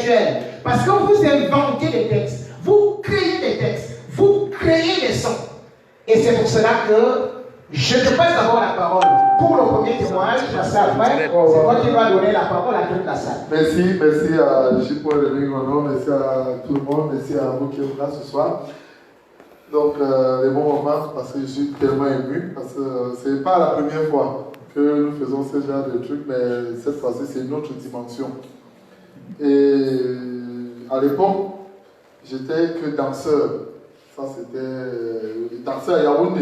intellectuel. Parce que vous inventez des textes, vous créez des textes, vous créez des sons. Et c'est pour cela que je te passe d'abord la parole pour le premier témoignage, parce qu'après, c'est toi qui vas donner la parole à toute la salle. Merci à J-Paul et Ringono, merci à tout le monde, merci à vous qui êtes là ce soir. Donc, les bons moments, parce que je suis tellement ému, parce que ce n'est pas la première fois que nous faisons ce genre de trucs, mais cette fois-ci, c'est une autre dimension. Et à l'époque, j'étais que danseur. Ça, c'était danseur à Yaoundé.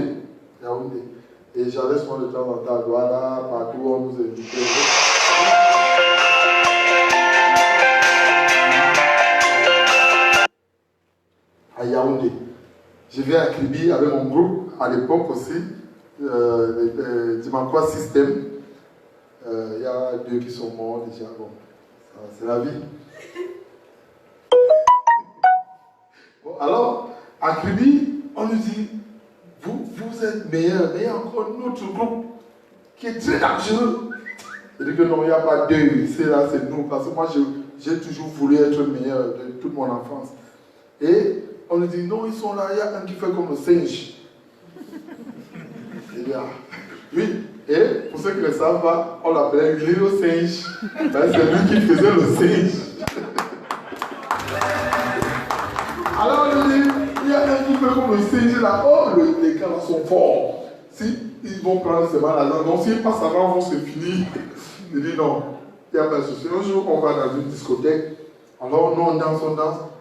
Et j'allais souvent de temps en temps à Douala, partout où on nous invitait. À Yaoundé. Je viens à Kribi avec mon groupe, à l'époque aussi, Dimanquois System. Il y a 2 qui sont morts déjà. Bon, c'est la vie. Bon, alors, à Kribi, on nous dit, vous êtes meilleurs, mais il y a encore notre groupe qui est très dangereux. Je dis que non, il n'y a pas d'eux, c'est là, c'est nous. Parce que moi, j'ai toujours voulu être meilleur de toute mon enfance. Et on nous dit, non, ils sont là, il y a un qui fait comme le singe. Et bien, oui, et pour ceux qui ne le savent pas, on l'appelait le singe. Ben, c'est lui qui faisait le singe. Alors on nous dit, il y a un qui fait comme le singe là, oh, les gars là sont forts. Si ils vont prendre ces balles là, donc s'ils passent avant, vont se finir. Je dis non, il n'y a pas de souci. Un jour, on va dans une discothèque, alors nous on danse.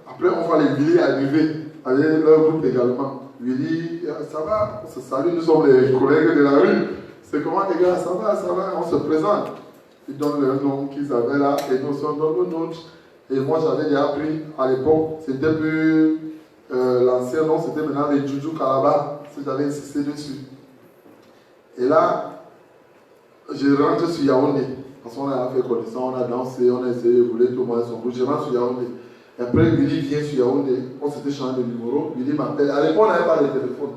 Après, on voit les Willy arriver avec leur groupe également. Willy, ça va, on se salue, nous sommes les collègues de la rue. C'est comment les gars, ça va, on se présente. Ils donnent le nom qu'ils avaient là et nous sommes dans le nôtre. Et moi, j'avais déjà appris à l'époque, c'était plus l'ancien nom, c'était maintenant les Juju Kalaba, si j'avais insisté dessus. Et là, je rentre sur Yaoundé, parce qu'on a fait connaissance, on a dansé, on a essayé de rouler tout le monde son groupe. Je rentre sur Yaoundé. Et après, Willy vient sur Yaoundé, on s'était changé de numéro, Willy m'appelle. À l'époque, on n'avait pas de téléphone,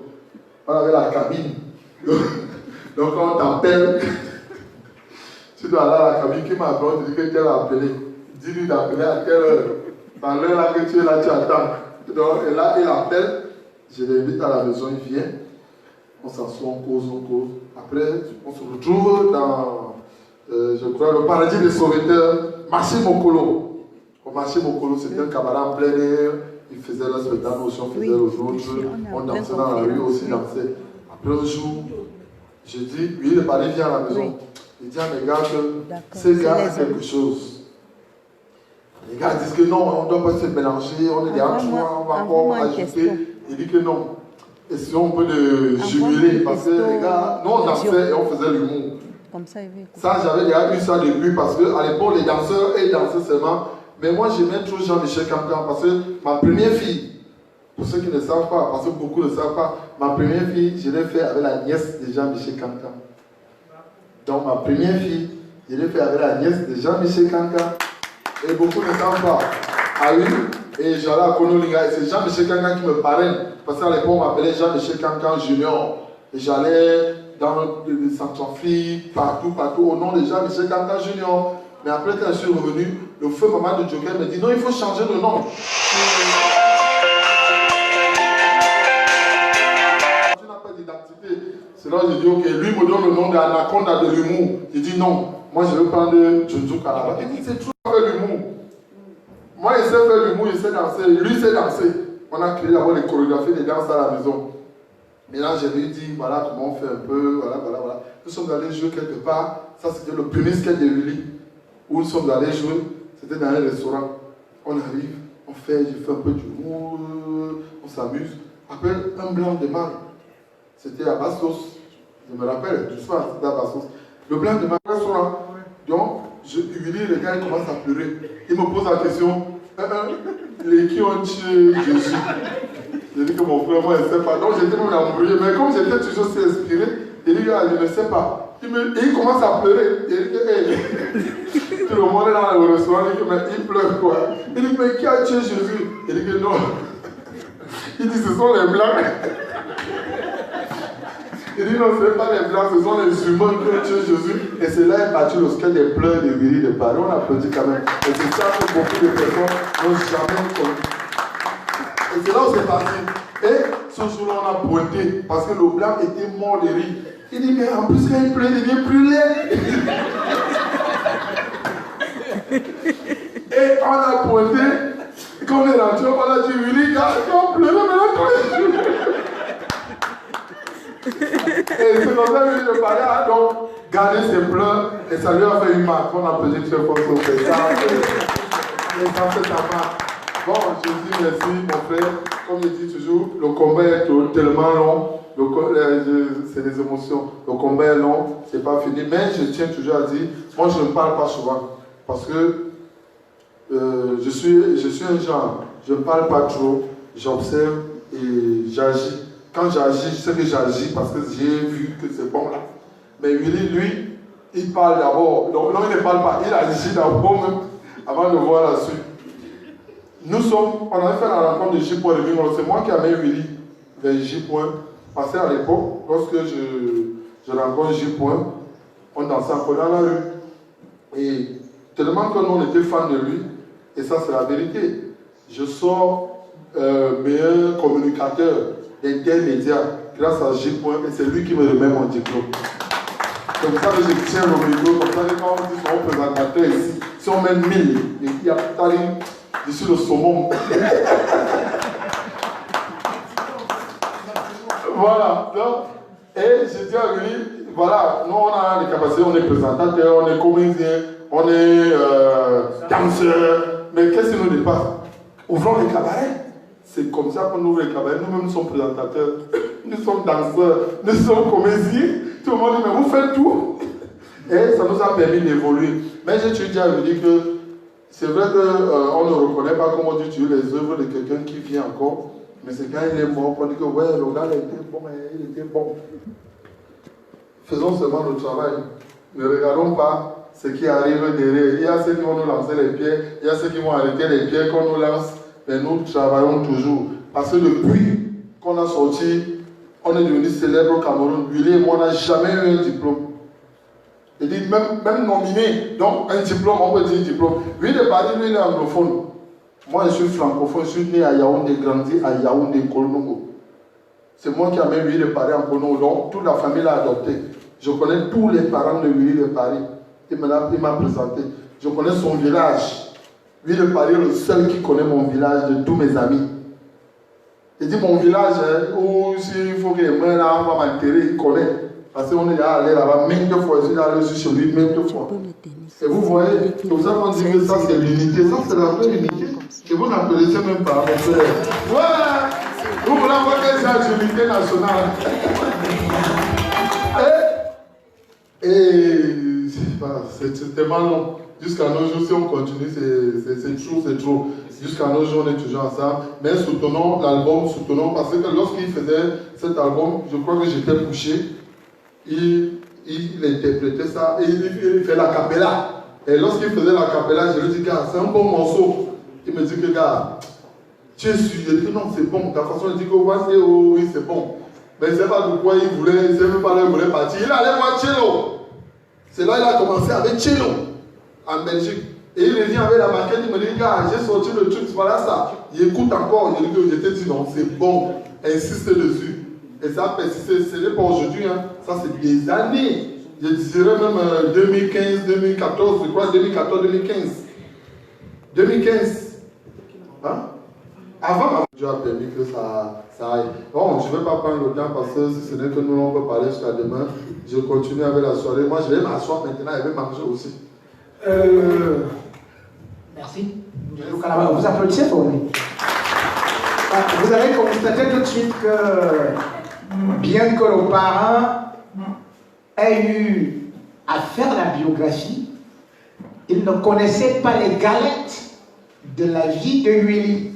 on avait la cabine. Donc, on t'appelle, tu dois aller à la cabine, qui m'appelle, on te dit que tu as appelé. Dis-lui d'appeler à quelle heure. Dans l'heure là que tu es là, tu attends. Donc, et là, il appelle, je l'invite à la maison, il vient, on s'assoit, on cause. Après, on se retrouve dans, je crois, le paradis des sauveteurs, Marché Mokolo. Au Marché Mokolo, c'était un cabaret en plein air, il faisait le spectacle aussi, on faisait les autres, on dansait dans la rue aussi, dansait. Après un jour, je dis, oui, le palais vient à la maison. Il dit à mes gars que ces gars ont quelque chose. Les gars disent que non, on ne doit pas se mélanger, on est des trois, on va encore ajouter. Il dit que non. Et si on peut le jubiler, parce que les gars, nous on dansait et on faisait l'humour. Ça, j'avais déjà eu ça depuis, parce qu'à l'époque, les danseurs, ils dansaient seulement. Mais moi, j'aimais trop Jean-Michel Cancan, parce que ma première fille, pour ceux qui ne savent pas, parce que beaucoup ne savent pas, ma première fille, je l'ai fait avec la nièce de Jean-Michel Cancan. Donc, ma première fille, je l'ai fait avec la nièce de Jean-Michel Cancan. Et beaucoup ne savent pas. Ah oui, et j'allais à Konolinga, et c'est Jean-Michel Cancan qui me parraine. Parce qu'à l'époque, on m'appelait Jean-Michel Cancan Junior. Et j'allais dans le Centrafrique, partout, au nom de Jean-Michel Cancan Junior. Mais après, quand je suis revenu, le feu maman de Joker me dit non, il faut changer de nom. Tu n'as pas d'identité. C'est là que je dis ok, lui me donne le nom d'Anaconda de l'humour. Je dis non, moi je veux prendre Junju Kalaba. Il dit c'est trop faire l'humour. Moi il sait faire l'humour, il sait danser, lui sait danser. On a créé d'abord les chorégraphies des danses à la maison. Mais là je lui ai dit voilà comment on fait un peu, voilà. Nous sommes allés jouer quelque part, ça c'était le premier sketch de Willy. Où nous sommes allés jouer, c'était dans un restaurant. On arrive, je fais un peu d'humour, on s'amuse. Après, un blanc de mal. C'était à Bastos. Je me rappelle, du soir, c'était à Bastos. Le blanc de mal, restaurant. Donc, Willy, le gars, il commence à pleurer. Il me pose la question, les qui ont tué Jésus? J'ai dit que mon frère, moi, je ne sais pas. Donc, j'étais même embrouillé. Mais comme j'étais toujours si inspiré, il dit, je ne sais pas. Et il commence à pleurer. Il dit que, tout le monde est dans le restaurant, il dit que, mais il pleure quoi. Il dit, mais qui a tué Jésus? Il dit que non. Il dit, ce sont les blancs. Il dit non, ce n'est pas les blancs, ce sont les humains qui ont tué Jésus. Et c'est là est battu le squelette des pleurs de Willy de Paris. On applaudit quand même. Et c'est ça que beaucoup de personnes n'ont jamais connu. Et c'est là où c'est parti. Et ce jour-là, on a pointé parce que le blanc était mort de rire. Il dit, mais en plus, quand il pleure, il devient plus laid. Et on a pointé. Quand on est rentré, on a dit, Willy, on pleure maintenant tous les jours. Et c'est comme ça que je parlais à donc garder ses pleurs et ça lui a fait une marque. On a pesé très fort sur ça. Et ça fait ta marque. Bon, je dis merci mon frère. Comme je dis toujours, le combat est tellement long. C'est des émotions. Le combat est long, c'est pas fini. Mais je tiens toujours à dire, moi je ne parle pas souvent. Parce que je suis un genre, je ne parle pas trop, j'observe et j'agis. Quand j'agis, je sais que j'agis parce que j'ai vu que c'est bon là. Mais Willy, lui, il parle d'abord. Non, il ne parle pas, il agit d'abord même avant de voir la suite. On avait fait la rencontre de J. C'est moi qui avais Willy vers J. Parce qu'à l'époque, lorsque je rencontre J. On dansait encore dans la rue. Et tellement que nous on était fans de lui, et ça c'est la vérité. Je sors meilleur communicateur d'intermédiaire grâce à J. Et c'est lui qui me remet mon diplôme. Comme ça que je tiens le micro, comme ça que quand on dit son présentateur ici, si on met 1000, il y a je suis le saumon. Voilà. Donc, et je dis à lui, voilà, nous on a les capacités, on est présentateur, on est comédien, on est danseur, mais qu'est-ce qui nous dépasse? Ouvrons les cabarets. C'est comme ça qu'on ouvre les cabarets. Nous-mêmes, nous sommes présentateurs, nous sommes danseurs, nous sommes comédiens. Tout le monde dit, mais vous faites tout. Et ça nous a permis d'évoluer. Mais je te dis à lui que c'est vrai qu'on ne reconnaît pas, comme on dit, tu les œuvres de quelqu'un qui vit encore. Mais c'est quand il est mort qu'on dit que ouais, le gars il était bon. Faisons seulement le travail. Ne regardons pas ce qui arrive derrière. Il y a ceux qui vont nous lancer les pieds, il y a ceux qui vont arrêter les pieds qu'on nous lance. Mais nous travaillons toujours. Parce que depuis qu'on a sorti, on est devenu célèbre au Cameroun. Willy et moi, on n'a jamais eu un diplôme. Il dit même nominé, donc un diplôme, on peut dire diplôme. Lui de Paris, lui il est anglophone. Moi je suis francophone, je suis né à Yaoundé, grandi à Yaoundé, Kolongo. C'est moi qui amène Willy de Paris en Kolongo, donc toute la famille l'a adopté. Je connais tous les parents de Willy de Paris. Il m'a présenté. Je connais son village. Willy de Paris est le seul qui connaît mon village de tous mes amis. Il dit mon village, où s'il faut que les mains là, on va m'enterrer, il connaît. Parce qu'on est allé là-bas maintes fois, je suis allé sur lui maintes fois. Et vous voyez, comme ça on dit que ça c'est l'unité, ça c'est la vraie unité. Que vous n'appelez même pas mon frère. Voilà! Vous voulez avoir que c'est l'unité nationale. Et c'est tellement long. Jusqu'à nos jours, si on continue, c'est trop. Jusqu'à nos jours, on est toujours ensemble. Mais soutenons l'album, parce que lorsqu'il faisait cet album, je crois que j'étais couché. Il interprétait ça et il fait la cappella. Et lorsqu'il faisait la cappella, je lui dis, gars, c'est un bon morceau. Il me dit que, gars, tu es sûr? Je dis, non, c'est bon. De toute façon, il dit que, oui, c'est bon. Mais je ne sais pas de quoi il voulait, il ne sait même pas là où il voulait partir. Il allait voir Cello. C'est là qu'il a commencé avec Cello, en Belgique. Et il revient avec la maquette, il me dit, gars, j'ai sorti le truc, voilà ça. Il écoute encore. Je t'ai dit, non, c'est bon. Insiste dessus. Et ça a persisté, ce n'est pas aujourd'hui, hein. Ça c'est des années. Je dirais même 2015, 2014, je crois 2014, 2015. 2015. Hein? Avant, Dieu a permis que ça aille. Bon, je ne vais pas prendre le temps parce que si ce n'est que nous, on peut parler jusqu'à demain. Je continue avec la soirée. Moi, je vais m'asseoir maintenant et je vais manger aussi. Merci. Vous applaudissez pour lui. Vous avez constaté tout de suite que bien que le parent ait eu à faire la biographie, il ne connaissait pas les galettes de la vie de Willy.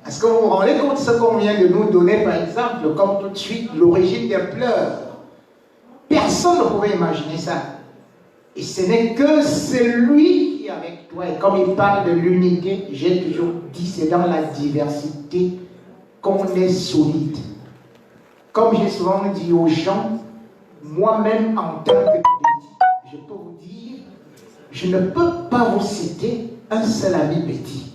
Est-ce que vous vous rendez compte de ce qu'on vient de nous donner, par exemple, comme tout de suite l'origine des pleurs? Personne ne pouvait imaginer ça. Et ce n'est que celui qui est avec toi. Et comme il parle de l'unité, j'ai toujours dit, c'est dans la diversité qu'on est solide. Comme j'ai souvent dit aux gens, moi-même en tant que Betty, je peux vous dire, je ne peux pas vous citer un seul ami Betty.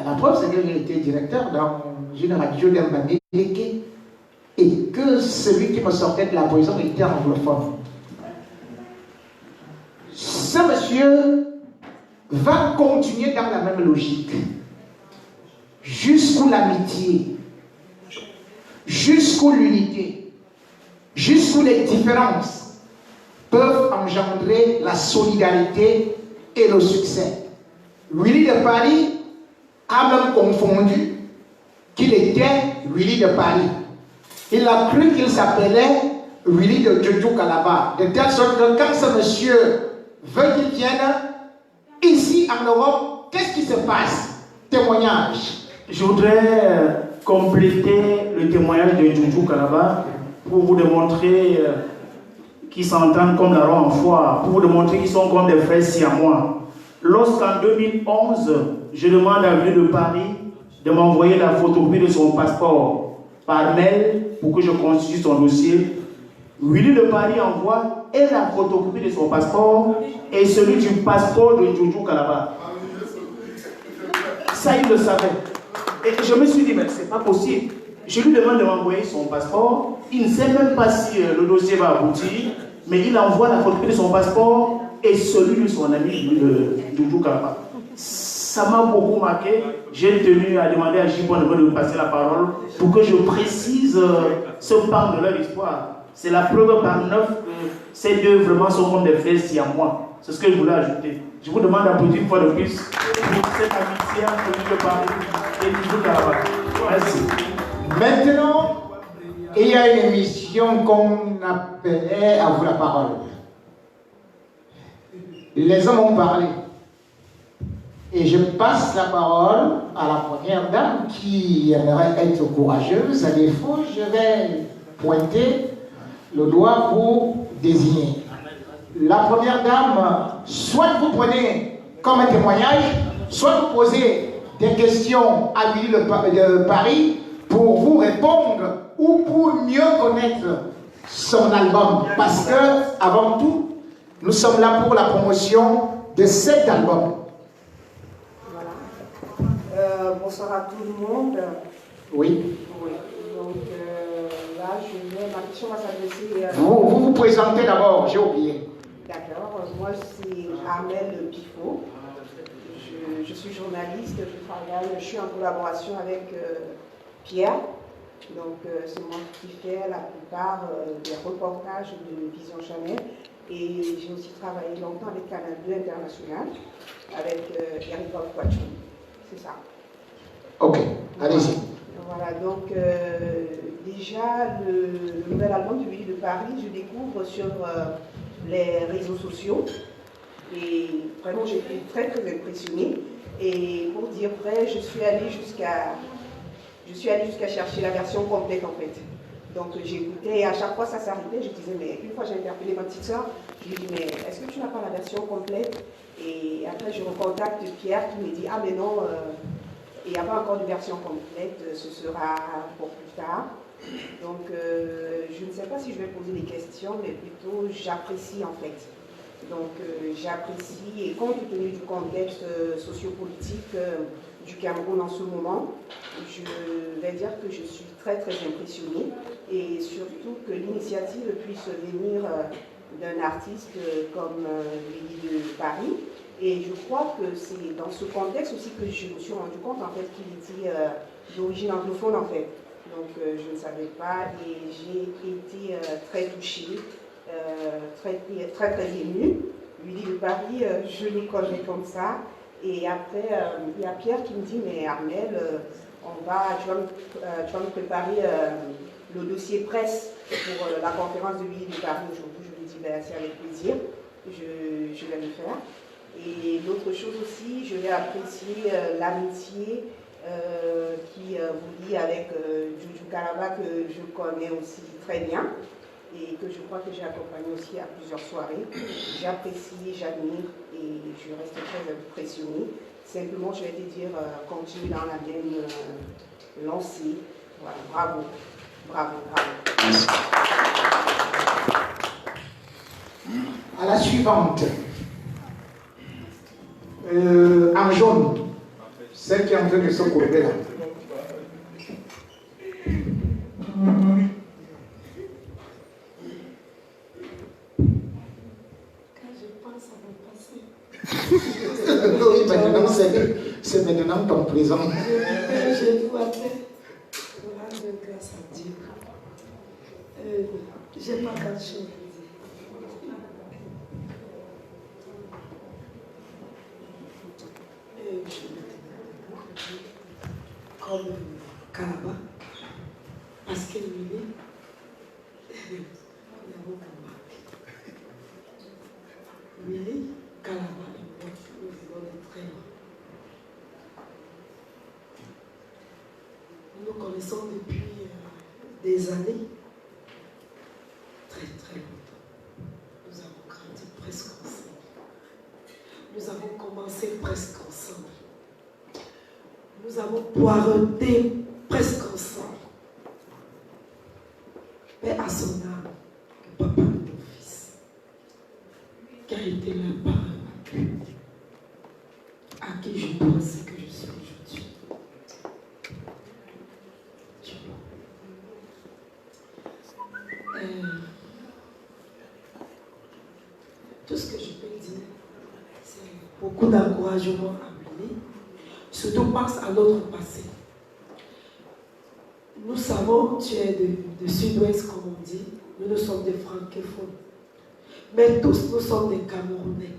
La preuve, c'est que j'ai été directeur dans une radio d'Ambamé et que celui qui me sortait de la prison était anglophone. Ce monsieur va continuer dans la même logique jusqu'où l'amitié, jusqu'où l'unité, jusqu'où les différences peuvent engendrer la solidarité et le succès. Willy de Paris a même confondu qu'il était Willy de Paris. Il a cru qu'il s'appelait Willy de Jojo Calaba, de telle sorte que quand ce monsieur veut qu'il vienne ici en Europe, qu'est-ce qui se passe? Témoignage. Je voudrais compléter le témoignage de Jojo Calaba pour vous démontrer qu'ils s'entendent comme la roue en foire, pour vous démontrer qu'ils sont comme des frères siamois. Lorsqu'en 2011, je demande à Willy de Paris de m'envoyer la photocopie de son passeport par mail pour que je constitue son dossier, Willy de Paris envoie et la photocopie de son passeport et celui du passeport de Jojo Calaba. Ça, il le savait. Et je me suis dit, mais c'est pas possible. Je lui demande de m'envoyer son passeport. Il ne sait même pas si le dossier va aboutir, mais il envoie la photocopie de son passeport et celui de son ami Jojo Calaba. Ça m'a beaucoup marqué. J'ai tenu à demander à Jibon de passer la parole pour que je précise ce pan de leur histoire. C'est la preuve par 9 que ces deux vraiment sont comme des frères siamois. C'est ce que je voulais ajouter. Je vous demande d'applaudir une fois de plus pour cette amitié entre Willy de Paris et Jojo Calaba. Merci. Maintenant, il y a une émission qu'on appelait À vous la parole. Les hommes ont parlé. Et je passe la parole à la première dame qui aimerait être courageuse. À défaut, je vais pointer le doigt pour désigner. La première dame, soit vous prenez comme un témoignage, soit vous posez des questions à Willy de Paris pour vous répondre ou pour mieux connaître son album. Parce que, avant tout, nous sommes là pour la promotion de cet album. Bonsoir à tout le monde. Oui. Oui. Donc là, ma question va s'adresser. Vous vous présentez d'abord, j'ai oublié. D'accord. Moi, c'est Armel Pifot. Je suis journaliste. Je suis en collaboration avec Pierre. Donc, c'est moi qui fais la plupart des reportages de Vision Channel. Et j'ai aussi travaillé longtemps avec Canal 2 International, avec Eric Poitou. C'est ça. Ok, allez-y. Voilà, donc déjà le nouvel album du Willy de Paris, je découvre sur les réseaux sociaux et vraiment j'ai été très très impressionnée. Et pour dire vrai, je suis allée jusqu'à chercher la version complète en fait. Donc j'écoutais et à chaque fois ça s'arrêtait, je disais mais une fois j'ai interpellé ma petite soeur, je lui dis mais est-ce que tu n'as pas la version complète? Et après je recontacte Pierre qui me dit ah mais non, il n'y a pas encore de version complète, ce sera pour plus tard. Donc je ne sais pas si je vais poser des questions, mais plutôt j'apprécie en fait. Donc j'apprécie et compte tenu du contexte sociopolitique du Cameroun en ce moment, je vais dire que je suis très très impressionnée et surtout que l'initiative puisse venir d'un artiste comme Willy de Paris. Et je crois que c'est dans ce contexte aussi que je me suis rendu compte en fait qu'il était d'origine anglophone en fait. Donc je ne savais pas et j'ai été très touchée, très émue. Willy de Paris, je le connais comme ça. Et après, il y a Pierre qui me dit, mais Armel, tu vas me préparer le dossier presse pour la conférence de Willy de Paris aujourd'hui. Je lui dis, ben, c'est avec plaisir, je vais le faire. Et l'autre chose aussi, je vais apprécier l'amitié qui vous lie avec Jojo Calaba, que je connais aussi très bien et que je crois que j'ai accompagné aussi à plusieurs soirées. J'apprécie, j'admire et je reste très impressionnée. Simplement, je vais te dire, continue dans la même lancée. Voilà, bravo, bravo, bravo. Merci. À la suivante. En jaune. Celle qui est en train de se courber là. Oui, maintenant c'est maintenant ton présent. Je dois rendre grâce à Dieu. Je n'ai pas grand-chose à dire. Comme Kalaba, parce que lui, nous avons combattu. Willy, Kalaba et moi, nous vivons de très loin. Nous nous connaissons depuis des années, très très longtemps. Nous avons grandi presque ensemble. Nous avons commencé presque ensemble. Nous avons poireauté presque ensemble. Paix à son âme, le papa de mon fils, qui a été là-bas, à qui je dois ce que je suis aujourd'hui. Tout ce que je peux dire, c'est beaucoup d'encouragement à Willy, surtout pense à notre passé. Nous savons, tu es de sud-ouest, comme on dit, nous sommes des francophones. Mais tous, nous sommes des Camerounais.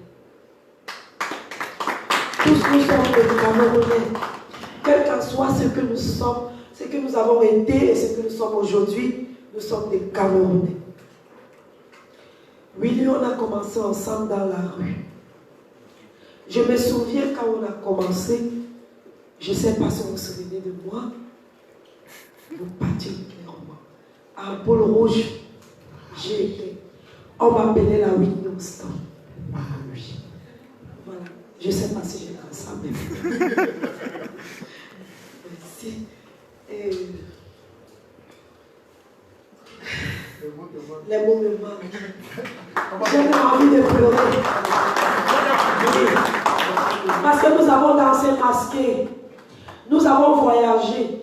Tous, nous sommes des Camerounais. Quel qu'en soit ce que nous sommes, ce que nous avons été et ce que nous sommes aujourd'hui, nous sommes des Camerounais. Willy, on a commencé ensemble dans la rue. Je me souviens quand on a commencé, je ne sais pas si vous vous souvenez de moi, vous partiez clairement. À Pôle Rouge, j'ai été. On m'appelait la Whitney Houston. Ah oui. Voilà. Je ne sais pas si j'ai fait ça même. Merci. Les mots me manquent. J'avais envie de pleurer. Parce que nous avons dansé masqué. Nous avons voyagé.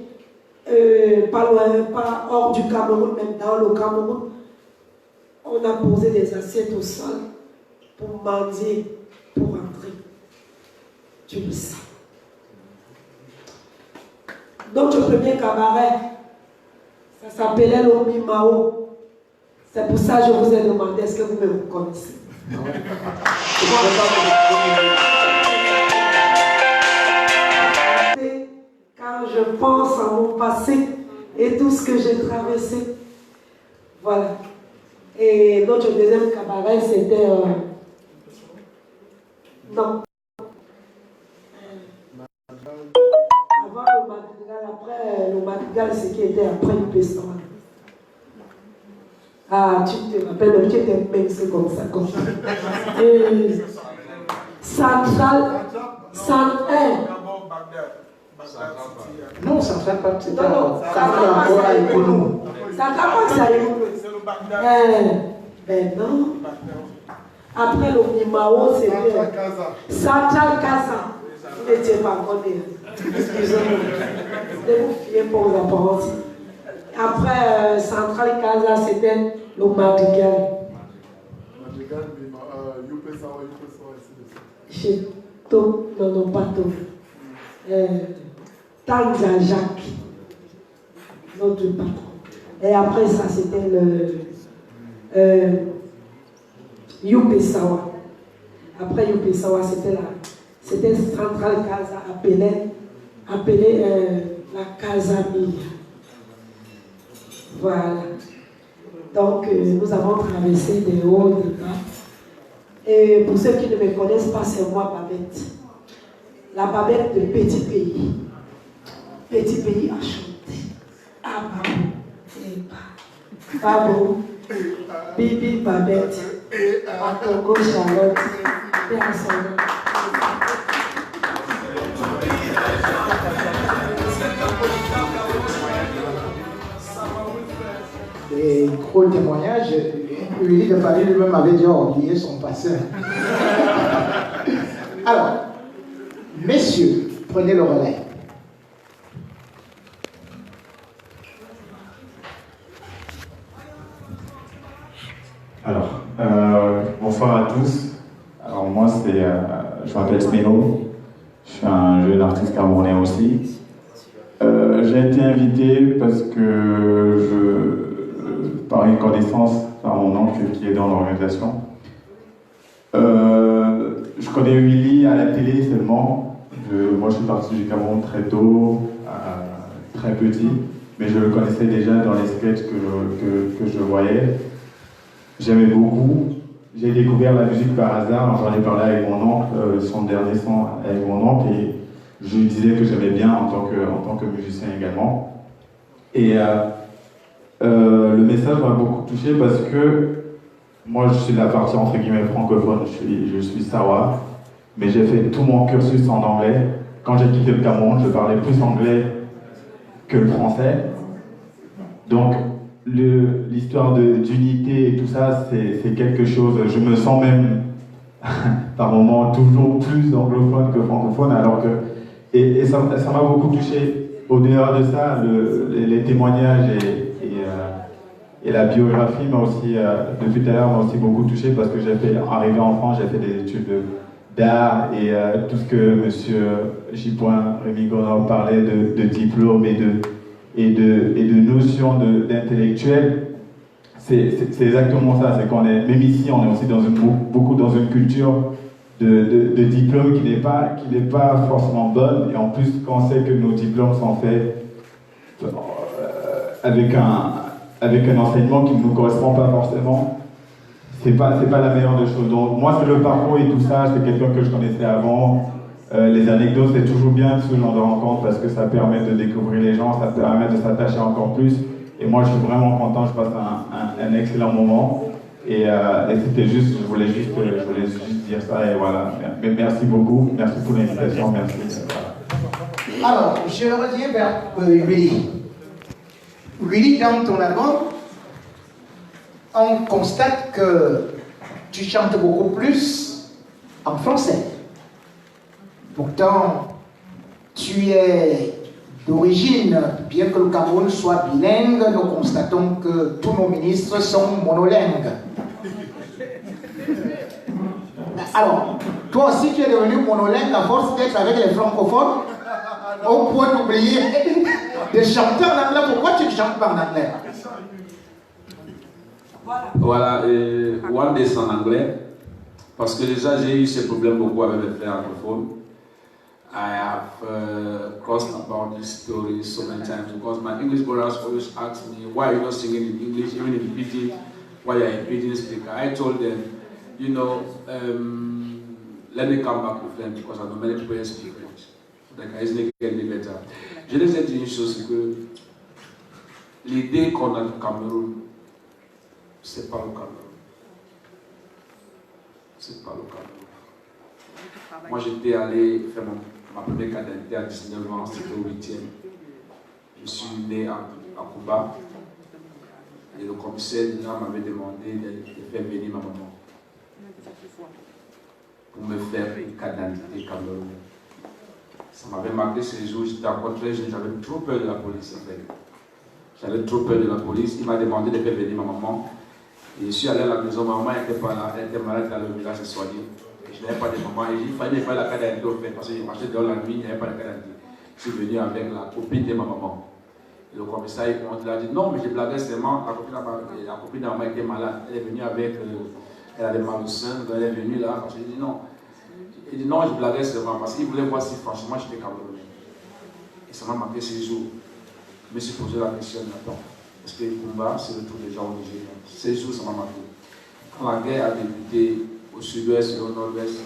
Pas loin, pas hors du Cameroun, même dans le Cameroun. On a posé des assiettes au sol pour mendier, pour rentrer. Tu le sais. Notre premier cabaret, ça s'appelait l'Omi Mao. C'est pour ça que je vous ai demandé, est-ce que vous me reconnaissez? Non. Quand je pense à mon passé et tout ce que j'ai traversé. Voilà. Et notre deuxième cabaret, c'était... non. Avant le madrigal, après le madrigal, ce qui était après une peston. Ah, tu te rappelles, tu étais mince comme ça, comme ça. Central, non, Central Park, c'était encore à Ikonou. Central Park, c'est à Ikonou. Ben non. Après le Mimao, c'était Central Casa. Vous n'étiez pas encore né. Excusez-moi. Je vais vous fier pour vos apparences. Après Central Casa, c'était le Madrigal. Madrigal, Youpesawa, Chez To, non, pas To. Tanza Jacques, notre patron. Et après ça, c'était le Youpesawa. Après Youpesawa, c'était Central Casa, appelé la Casa Mia. Voilà. Donc, nous avons traversé des hauts, des bas. Et pour ceux qui ne me connaissent pas, c'est moi, Babette. La Babette de Petit Pays. Petit Pays a chanté. Ah, Babou. Babou. Bibi Babette. Akongo Charlotte. Et à son nom. Et pour le témoignage, Willy de Paris lui-même avait déjà oublié son passé. Alors, messieurs, prenez le relais. Alors, bonsoir à tous. Alors moi, je m'appelle Smeno. Je suis un jeune artiste camerounais aussi. J'ai été invité parce que par une connaissance, par mon oncle qui est dans l'organisation. Je connais Willy à la télé seulement. Moi, je suis parti du Cameroun très tôt, très petit, mais je le connaissais déjà dans les sketchs que je voyais. J'aimais beaucoup. J'ai découvert la musique par hasard. J'en ai parlé avec mon oncle, son dernier son avec mon oncle, et je lui disais que j'aimais bien en tant que musicien également. Et le message m'a beaucoup touché parce que moi, je suis de la partie entre guillemets francophone. Je suis Sawa, mais j'ai fait tout mon cursus en anglais. Quand j'ai quitté le Cameroun, je parlais plus anglais que le français. Donc, l'histoire d'unité et tout ça, c'est quelque chose, je me sens même par moments toujours plus anglophone que francophone, alors que, et ça m'a beaucoup touché. Au-delà de ça, les témoignages et la biographie m'a aussi, depuis tout à l'heure, m'a aussi beaucoup touché parce que arrivé en France, j'ai fait des études d'art et tout ce que M. J. Rémi Gonard parlait de diplôme et de notions d'intellectuel, c'est exactement ça. C'est qu'on est, même ici, on est aussi beaucoup dans une culture de diplôme qui n'est pas forcément bonne. Et en plus, quand on sait que nos diplômes sont faits avec un enseignement qui ne nous correspond pas forcément, c'est pas la meilleure des choses. Donc moi, c'est le parcours et tout ça. C'est quelqu'un que je connaissais avant. Les anecdotes, c'est toujours bien ce genre de rencontre parce que ça permet de découvrir les gens, ça permet de s'attacher encore plus. Et moi, je suis vraiment content, je passe un excellent moment. Et c'était juste, je voulais juste dire ça et voilà. Mais merci beaucoup, merci pour l'invitation, merci. Voilà. Alors, je reviens vers Willy. Willy, dans ton album, on constate que tu chantes beaucoup plus en français. Pourtant, tu es d'origine, bien que le Cameroun soit bilingue, nous constatons que tous nos ministres sont monolingues. Alors, toi aussi tu es devenu monolingue à force d'être avec les francophones, au point d'oublier de chanter en anglais. Pourquoi tu ne chantes pas en anglais? Voilà, One Day c'est en anglais, parce que déjà j'ai eu ces problèmes beaucoup avec les frères anglophones. I have crossed about this story so many times because my English brothers always ask me, why are you not singing in English, even in Pidgin, why are you a Pidgin speaker? I told them, you know, let me come back with them because I know many people speak French. Donc, I easily get me better. Je les ai dit une chose, c'est que l'idée qu'on a du Cameroun, c'est pas le Cameroun. C'est pas le Cameroun. Moi, j'étais allé faire ma première cadette à 19 ans, c'était au 8e. Je suis né à Cuba. Et le commissaire m'avait demandé de faire venir ma maman pour me faire une carte d'identité camerounaise. Ça m'avait marqué ces jours, j'étais encore très jeune, j'avais trop peur de la police en fait. J'avais trop peur de la police. Il m'a demandé de faire venir ma maman. Et je suis allé à la maison, ma maman n'était pas là, elle était malade dans le village, elle s'est soignée. Je n'avais pas de maman, et il fallait faire la carte d'identité parce que j'ai marché dans la nuit, il n'y avait pas de carte d'identité. Je suis venu avec la copine de ma maman. Et le commissaire il a dit non, mais j'ai blagué seulement, la copine de ma maman était malade, elle est venue avec, elle avait mal au sein, elle est venue là, parce que j'ai dit non. Il dit non, je blaguais seulement parce qu'il voulait voir si franchement j'étais camerounais. Et ça m'a marqué ces jours. Je me suis posé la question, attends, est-ce que Kumba, c'est le tour des gens au Nigeria? Ces jours, ça m'a marqué. Quand la guerre a débuté au sud-ouest et au nord-ouest,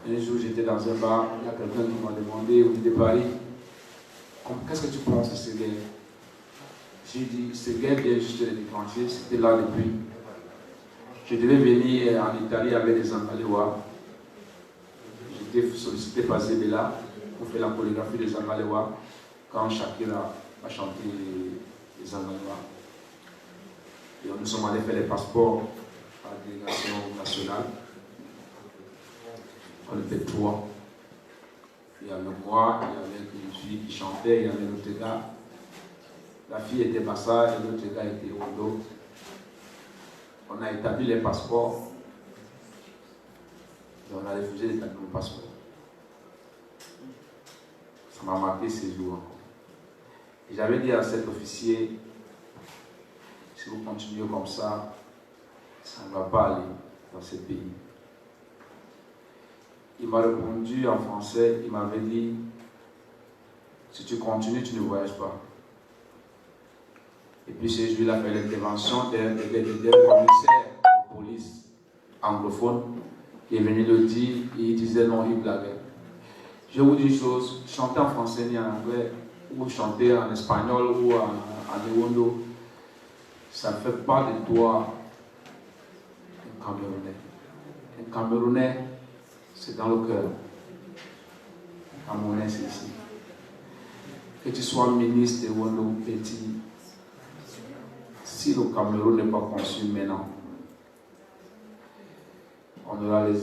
un jour j'étais dans un bar, il y a quelqu'un qui m'a demandé où il était Paris, qu'est-ce que tu penses de ces guerres? J'ai dit, ces guerres viennent juste de les déclencher, c'était là depuis. Je devais venir en Italie avec des Angalewa. J'étais sollicité par Zebela pour faire la chorégraphie des Angalewa quand Shakira a chanté les Angalewa. Et nous sommes allés faire les passeports à la délégation nationale. On était 3. Il y avait moi, il y avait une fille qui chantait, il y avait l'autre gars. La fille était Bassa et l'autre gars était Rondo. On a établi les passeports. Et on a refusé d'établir le passeport. Ça m'a marqué ces jours. Et j'avais dit à cet officier, si vous continuez comme ça ne va pas aller dans ce pays. Il m'a répondu en français, il m'avait dit, si tu continues, tu ne voyages pas. Et puis ce jour-là, il a fait l'intervention d'un commissaire de police anglophone qui est venu le dire, et il disait non, il blaguait. Je vous dis une chose, chanter en français ni en anglais, ou chanter en espagnol ou en ewondo, ça ne fait pas de toi un Camerounais. Un Camerounais, c'est dans le cœur. Un Camerounais, c'est ici. Que tu sois ministre ewondo ou petit, si le Cameroun n'est pas conçu maintenant, on aura les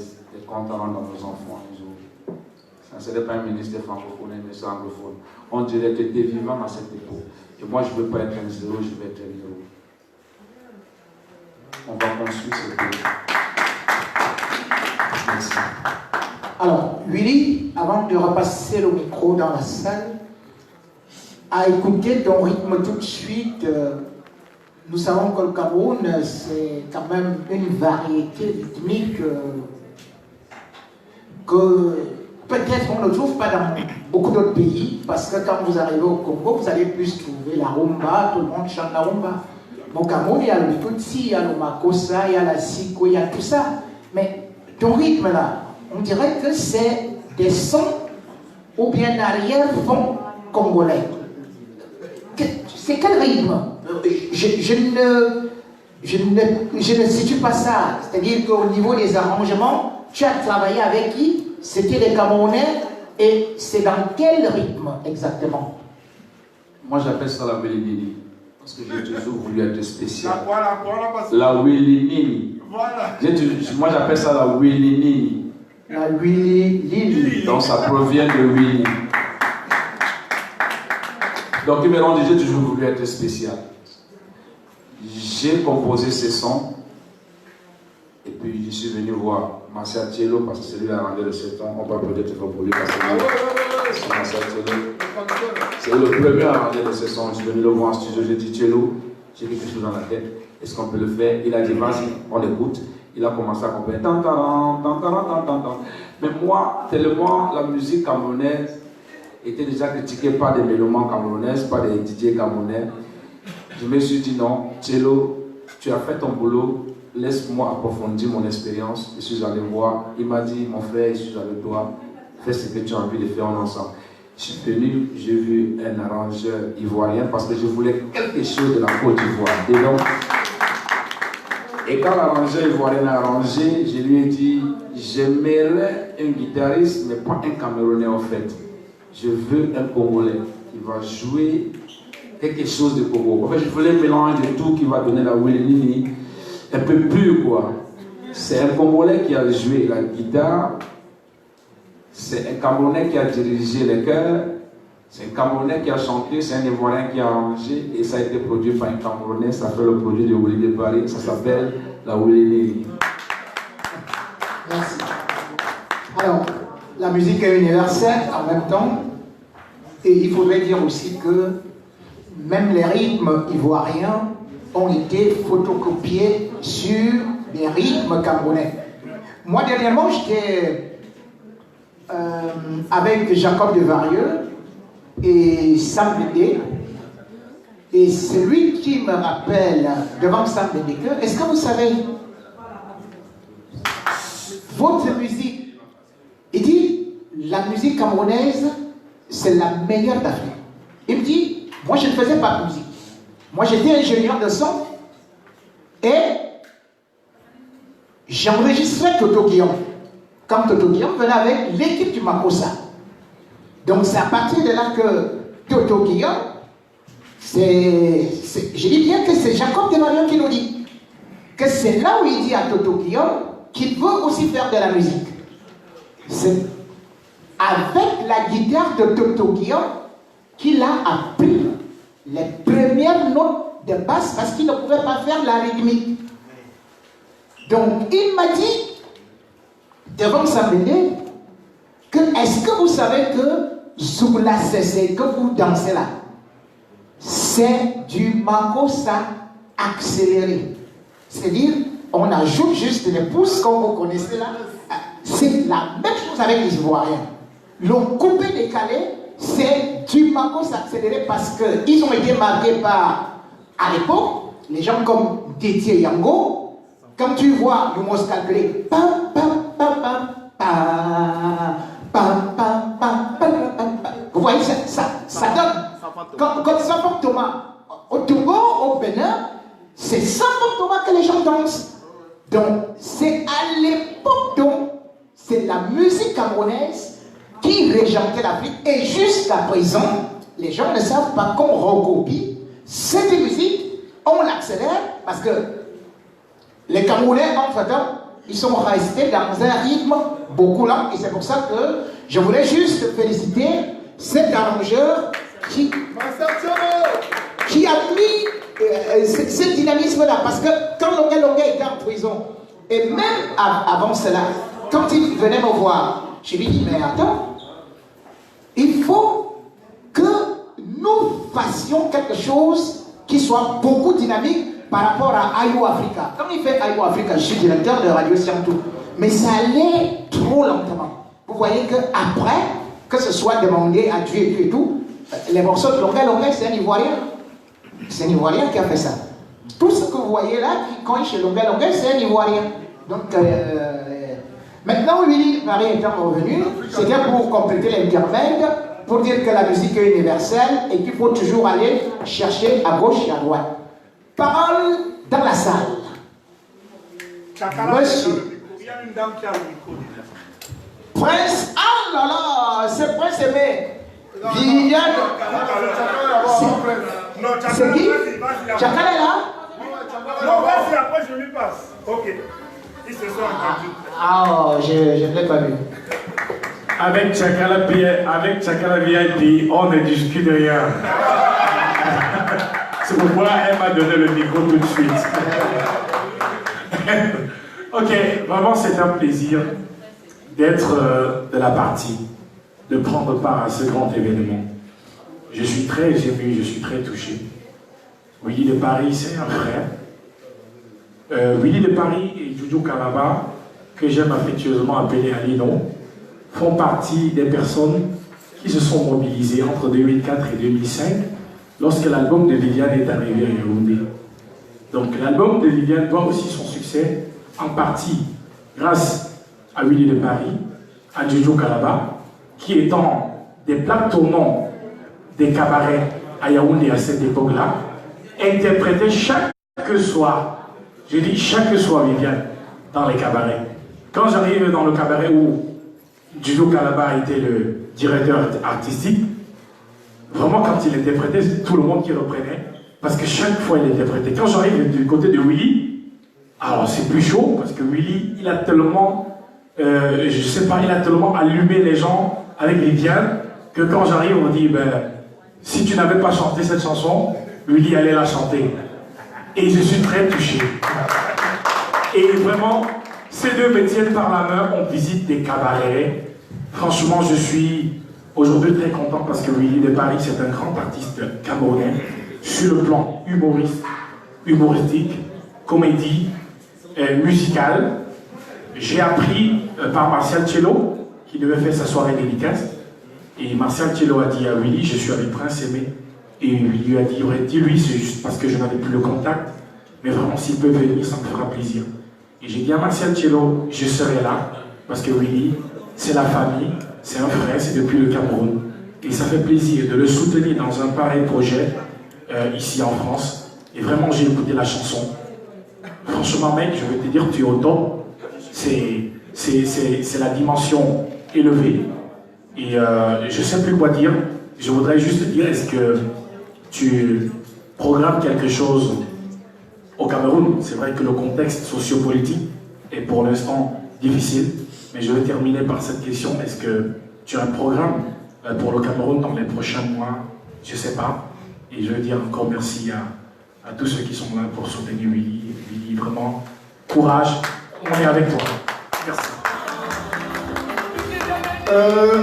comptes dans nos enfants un jour. Ça ne serait pas un ministre francophone, mais c'est anglophone. On dirait que tu es vivant à cette époque. Et moi, je ne veux pas être un zéro, je veux être un zéro. On va construire ce pays. Merci. Alors, Willy, avant de repasser le micro dans la salle, à écouter ton rythme tout de suite, nous savons que le Cameroun, c'est quand même une variété rythmique que peut-être on ne trouve pas dans beaucoup d'autres pays, parce que quand vous arrivez au Congo, vous allez plus trouver la rumba, tout le monde chante la rumba. Au Cameroun, il y a le Tutsi, il y a le Makossa, il y a la Siko, il y a tout ça. Mais ton rythme là, on dirait que c'est des sons ou bien arrière-fond congolais. C'est quel rythme? Je ne situe pas ça. C'est-à-dire qu'au niveau des arrangements, tu as travaillé avec qui? C'était les Camerounais. Et c'est dans quel rythme exactement? Moi, j'appelle ça la Willy-Nini. Parce que j'ai toujours voulu être spécial. La La Willy-Nini. Voilà. Moi, j'appelle ça la Willy-Nini. La Willy-Nini. Donc, ça provient de Willy. Donc, il me dit, j'ai toujours voulu être spécial. J'ai composé ces sons. Et puis, je suis venu voir Marcel Thiello parce que c'est lui qui a rendu le 7 ans. On peut peut-être pour lui parce que c'est Marcel Thiello. C'est le premier à rendre le 7 ans. Je suis venu le voir en studio. J'ai dit Thiello, j'ai quelque chose dans la tête. Est-ce qu'on peut le faire? Il a dit vas-y, on l'écoute. Il a commencé à composer. Mais moi, tellement la musique camerounaise était déjà critiquée par des mélomanes camerounaises, par des DJ camerounais, je me suis dit non, Thiello, tu as fait ton boulot. Laisse-moi approfondir mon expérience. Je suis allé voir. Il m'a dit, mon frère, je suis avec toi. Fais ce que tu as envie de faire ensemble. Je suis venu, j'ai vu un arrangeur ivoirien parce que je voulais quelque chose de la Côte d'Ivoire. Et quand l'arrangeur ivoirien a arrangé, je lui ai dit, j'aimerais un guitariste, mais pas un Camerounais en fait. Je veux un Congolais qui va jouer quelque chose de Congo. En fait, je voulais mélanger de tout qui va donner la Willy-Nini. Un peu plus quoi. C'est un Congolais qui a joué la guitare, c'est un Camerounais qui a dirigé les chœurs, c'est un Camerounais qui a chanté, c'est un Ivoirien qui a arrangé et ça a été produit par un Camerounais, ça fait le produit de Willy de Paris, ça s'appelle la Willy-Nini. Merci. Alors, la musique est universelle en même temps et il faudrait dire aussi que même les rythmes ivoiriens ont été photocopiés sur des rythmes camerounais. Moi, dernièrement, j'étais avec Jacob de Varieux et Sam Bédé, et c'est lui qui me rappelle devant Sam Bédé que, est-ce que vous savez, votre musique, il dit, la musique camerounaise, c'est la meilleure d'Afrique. Il me dit, moi je ne faisais pas de musique. Moi, j'étais ingénieur de son et j'enregistrais Toto Guillaume. Quand Toto Guillaume venait avec l'équipe du Makossa. Donc, c'est à partir de là que Toto Guillaume je dis bien que c'est Jacob Desmarions qui nous dit que c'est là où il dit à Toto Guillaume qu'il veut aussi faire de la musique. C'est avec la guitare de Toto Guillaume qu'il a appris les premières notes de basse parce qu'il ne pouvait pas faire la rythmique. Donc il m'a dit devant s'amener que est-ce que vous savez que Zoula c'est que vous dansez là, c'est du makossa accéléré. C'est-à-dire, on ajoute juste les pouces comme vous connaissez là. C'est la même chose avec les Ivoiriens. Le coupé décalé, c'est du makossa accéléré parce qu'ils ont été marqués par, à l'époque, les gens comme Détier Yango, quand tu vois le mot calculé, pam, pam, pam, pam, pam, pam, pam, pam, pam, pam. Vous voyez, ça donne. Comme Safon Thomas, au Togo, au Bénin, c'est Safon Thomas que les gens dansent. Donc, c'est à l'époque, donc, c'est la musique camerounaise qui régentait l'Afrique. Et jusqu'à présent, les gens ne savent pas qu'on recopie cette musique, on l'accélère, parce que les Camerounais, entre-temps, ils sont restés dans un rythme beaucoup lent. Et c'est pour ça que je voulais juste féliciter cet arrangeur qui a mis ce dynamisme-là. Parce que quand Longuet était en prison, et même avant cela, quand il venait me voir, je lui dis, mais attends, il faut que nous fassions quelque chose qui soit beaucoup dynamique par rapport à Ayo Africa. Comme il fait Ayo Africa, je suis directeur de Radio Siamtou, mais ça allait trop lentement. Vous voyez qu'après, que ce soit demandé à Dieu et tout, les morceaux de Longuet, c'est un Ivoirien. C'est un Ivoirien qui a fait ça. Tout ce que vous voyez là, qui cogne chez Longuet, c'est un Ivoirien. Donc, maintenant, Willy Paris étant revenu, c'était pour compléter l'intermède, pour dire que la musique est universelle et qu'il faut toujours aller chercher à gauche et à droite. Parole dans la salle. Monsieur. Il y a une dame qui a le micro. Prince, ah là là, c'est Prince Aimé. Viviane. C'est qui? Chakala est là? Non, vas-y, après je lui passe. Ok. Ils se sont entendus. Ah, je ne l'ai pas vu. Avec Chakala VIP, on ne discute rien. C'est pourquoi elle m'a donné le micro tout de suite. Ok, vraiment c'est un plaisir d'être de la partie, de prendre part à ce grand événement. Je suis très ému, je suis très touché. Willy de Paris, c'est un frère. Willy de Paris et Joujou Kalaba, que j'aime affectueusement appeler Alino, font partie des personnes qui se sont mobilisées entre 2004 et 2005 lorsque l'album de Viviane est arrivé à Yaoundé. Donc l'album de Viviane doit aussi son succès en partie grâce à Willy de Paris, à Joujou Kalaba, qui étant des plaques tournants des cabarets à Yaoundé à cette époque-là, interprétaient chaque soir, je dis chaque soir Viviane, dans les cabarets. Quand j'arrive dans le cabaret où Joujou Kalaba était le directeur artistique, vraiment quand il interprétait, c'est tout le monde qui reprenait, parce que chaque fois il interprétait. Quand j'arrive du côté de Willy, alors c'est plus chaud, parce que Willy, il a tellement, je sais pas, il a tellement allumé les gens avec Viviane, que quand j'arrive, on dit, ben, si tu n'avais pas chanté cette chanson, Willy allait la chanter. Et je suis très touché. Et vraiment, ces deux me tiennent par la main, on visite des cabarets. Franchement, je suis aujourd'hui très content parce que Willy de Paris, c'est un grand artiste camerounais sur le plan humoristique, comédie, musical. J'ai appris par Martial Cello, qui devait faire sa soirée dédicace. Et Martial Cello a dit à Willy, je suis avec Prince Aimé. Et il lui a dit, dis-lui, c'est juste parce que je n'avais plus le contact. Mais vraiment, s'il peut venir, ça me fera plaisir. Et j'ai dit à Martial Cello, je serai là, parce que Willy, c'est la famille, c'est un frère, c'est depuis le Cameroun. Et ça fait plaisir de le soutenir dans un pareil projet, ici en France. Et vraiment, j'ai écouté la chanson. Franchement, mec, je veux te dire, tu es au top. C'est la dimension élevée. Et je ne sais plus quoi dire. Je voudrais juste te dire, est-ce que tu programme quelque chose au Cameroun. C'est vrai que le contexte sociopolitique est pour l'instant difficile, mais je vais terminer par cette question. Est-ce que tu as un programme pour le Cameroun dans les prochains mois? Je ne sais pas. Et je veux dire encore merci à tous ceux qui sont là pour soutenir Willy. Willy, vraiment, courage, on est avec toi. Merci.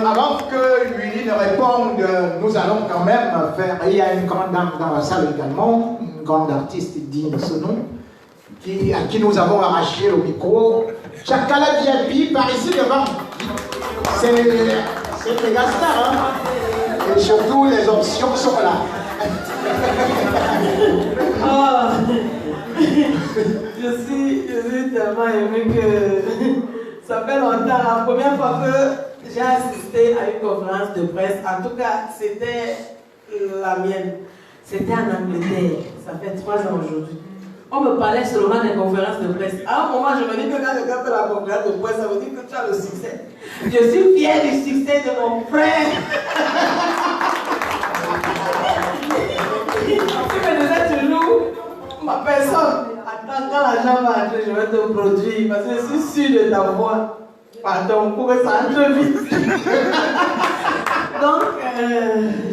Avant que Willy ne réponde, nous allons quand même faire. Il y a une grande dame dans la salle également, une grande artiste digne de ce nom, à qui nous avons arraché le micro. Chakala VIP par ici devant. C'est les stars, hein? Et surtout, les options sont là. Oh, je suis tellement émue que ça fait longtemps. La première fois que j'ai assisté à une conférence de presse, en tout cas, c'était la mienne. C'était en Angleterre. Ça fait 3 ans aujourd'hui. On me parlait seulement des conférences de presse. À un moment, je me dis que quand quelqu'un fait la conférence de presse, ça veut dire que tu as le succès. Je suis fière du succès de mon frère. Tu me disais toujours, ma personne, attends, quand l'argent va entrer, je vais te produire parce que je suis sûre de ta voix. Pardon, pour que ça entre vite. Donc,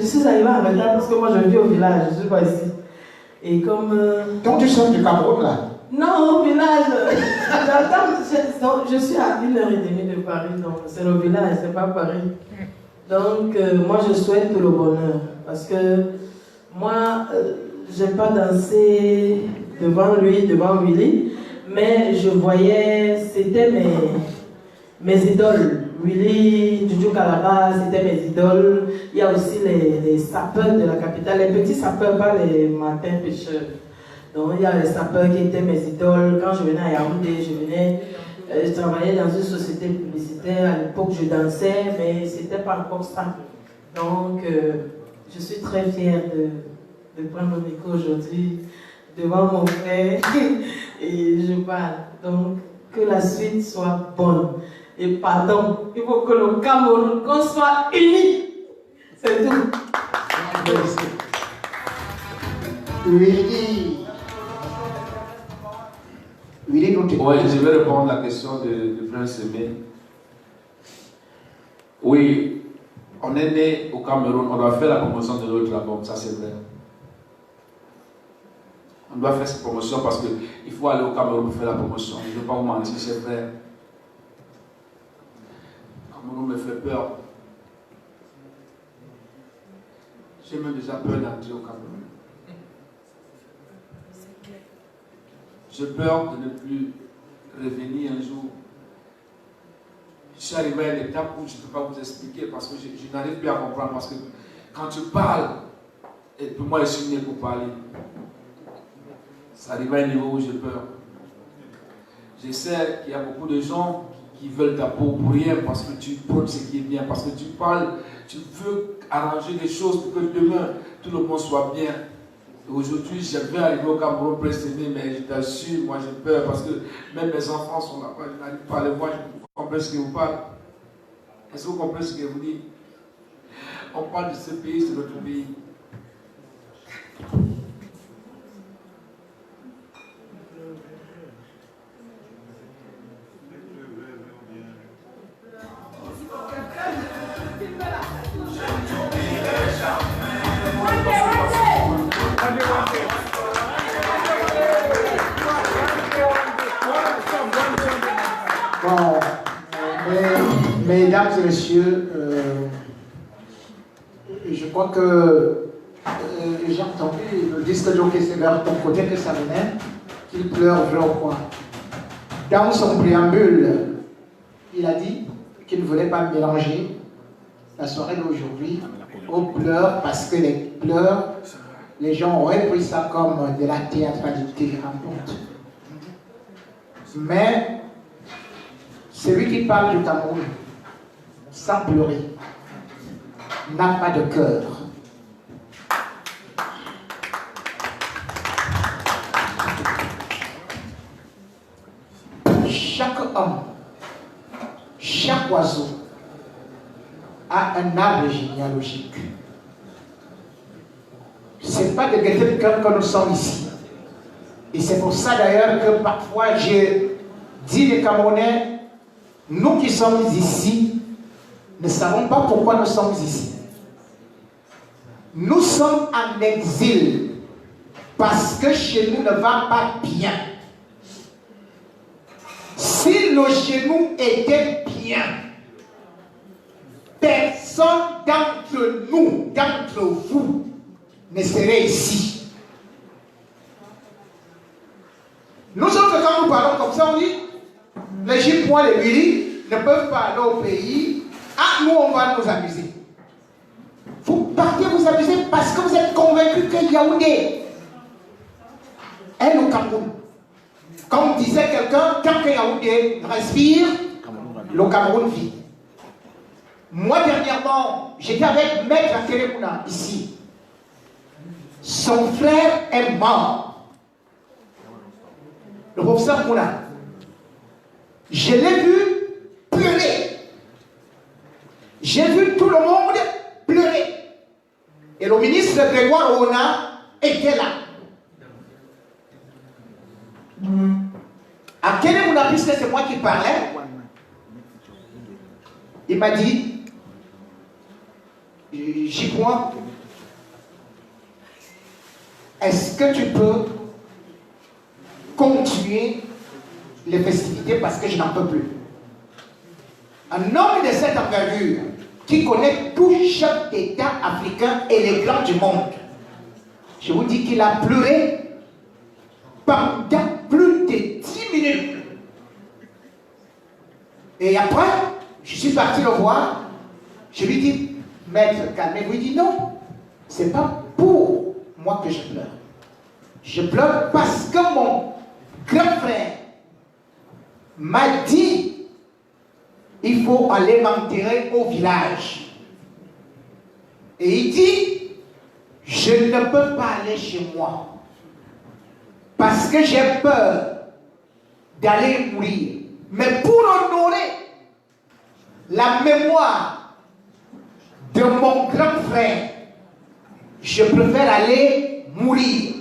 je suis arrivée en retard parce que moi je vis au village, je ne suis pas ici. Et comme. Donc tu sors du Cameroun là? Non, au village. Je suis à 1h30 de Paris, donc c'est le village, c'est pas Paris. Donc, moi je souhaite tout le bonheur parce que moi, je n'ai pas dansé devant lui, devant Willy, mais je voyais, c'était mes idoles. Willy, Juju Kalaba, c'était mes idoles. Il y a aussi les sapeurs de la capitale, les petits sapeurs, pas les matins pêcheurs. Donc il y a les sapeurs qui étaient mes idoles. Quand je venais à Yaoundé, je travaillais dans une société publicitaire. À l'époque, je dansais, mais c'était pas encore ça. Donc, je suis très fière de prendre le micro aujourd'hui devant mon frère et je parle. Donc, que la suite soit bonne. Et pardon, il faut que le Cameroun, qu'on soit unis. C'est tout. Willy, nous t'écoutons. Oui, je vais répondre à la question de Prince Aimé. Oui, on est né au Cameroun, on doit faire la promotion de notre album, ça c'est vrai. On doit faire cette promotion parce qu'il faut aller au Cameroun pour faire la promotion. Je ne vais pas vous mentir, c'est vrai. Le Cameroun me fait peur. J'ai même déjà peur d'entrer au Cameroun. J'ai peur de ne plus revenir un jour. Je suis arrivé à une étape où je ne peux pas vous expliquer parce que je n'arrive plus à comprendre. Parce que quand tu parles, et pour moi, je suis né pour parler. Ça arrive à un niveau où j'ai peur. Je sais qu'il y a beaucoup de gens qui veulent ta peau pour rien parce que tu prônes ce qui est bien, parce que tu parles, tu veux arranger des choses pour que demain tout le monde soit bien. Aujourd'hui, j'avais arrivé au Cameroun précédé, mais je t'assure, moi j'ai peur parce que même mes enfants sont là-bas, je n'arrive pas à les voir, je ne comprends pas ce qu'ils vous parlent. Est-ce que vous comprenez ce que je vous dis? On parle de ce pays, c'est notre pays. Bon, mesdames et messieurs, je crois que j'ai entendu le disque jockey, c'est vers ton côté que ça venait, qu'il pleure, je crois. Dans son préambule, il a dit qu'il ne voulait pas mélanger la soirée d'aujourd'hui aux pleurs, parce que les pleurs, les gens auraient pris ça comme de la théâtralité rampante. Mais celui qui parle du Cameroun sans pleurer n'a pas de cœur. Chaque homme, chaque oiseau a un arbre généalogique. C'est c'est pas de gaieté de cœur que nous sommes ici. Et c'est pour ça d'ailleurs que parfois j'ai dit les Camerounais, nous qui sommes ici, ne savons pas pourquoi nous sommes ici. Nous sommes en exil parce que chez nous ne va pas bien. Si le chez nous était bien, personne d'entre nous, d'entre vous, ne serait ici. Nous autres, quand nous parlons comme ça, on dit, les Gyptois, les Biri ne peuvent pas aller au pays. Ah, nous, on va nous amuser. Vous partez vous amuser parce que vous êtes convaincus que Yaoundé est le Cameroun. Comme disait quelqu'un, tant que Yaoundé respire, le Cameroun vit. Moi, dernièrement, j'étais avec Maître Akelemuna ici. Son frère est mort. Le professeur Mouna. Je l'ai vu pleurer. J'ai vu tout le monde pleurer. Et le ministre Grégoire Ona était là. À quel moment, puisque c'est moi qui parlais, il m'a dit, j'y crois, est-ce que tu peux continuer les festivités parce que je n'en peux plus. Un homme de cette envergure qui connaît tout chef d'État africain et les grands du monde, je vous dis qu'il a pleuré pendant plus de 10 minutes. Et après, je suis parti le voir. Je lui dis, maître, calmez-vous. Il dit non, c'est pas pour moi que je pleure. Je pleure parce que mon grand frère m'a dit, il faut aller m'enterrer au village. Et il dit, je ne peux pas aller chez moi parce que j'ai peur d'aller mourir. Mais pour honorer la mémoire de mon grand frère, je préfère aller mourir.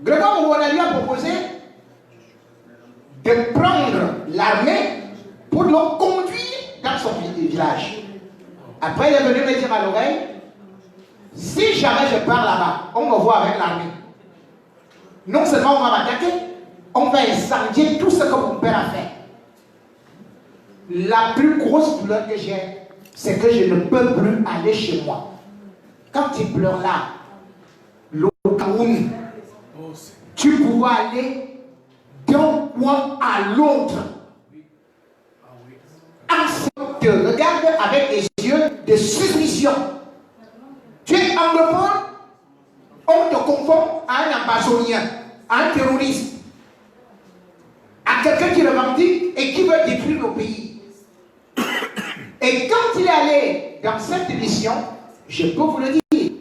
Grégoire Ouona lui a proposé de prendre l'armée pour le conduire dans son village. Après, il est venu me dire à l'oreille, si jamais je pars là-bas, on me voit avec l'armée. Non seulement on va m'attaquer, on va incendier tout ce que mon père a fait. La plus grosse douleur que j'ai, c'est que je ne peux plus aller chez moi. Quand il pleure là, le Cameroun, tu pouvais aller d'un coin à l'autre. En te regarde avec des yeux de suspicion. Tu es anglophone, on te confond à un ambassadeur, à un terroriste, à quelqu'un qui revendique et qui veut détruire le pays. Et quand il est allé dans cette émission, je peux vous le dire,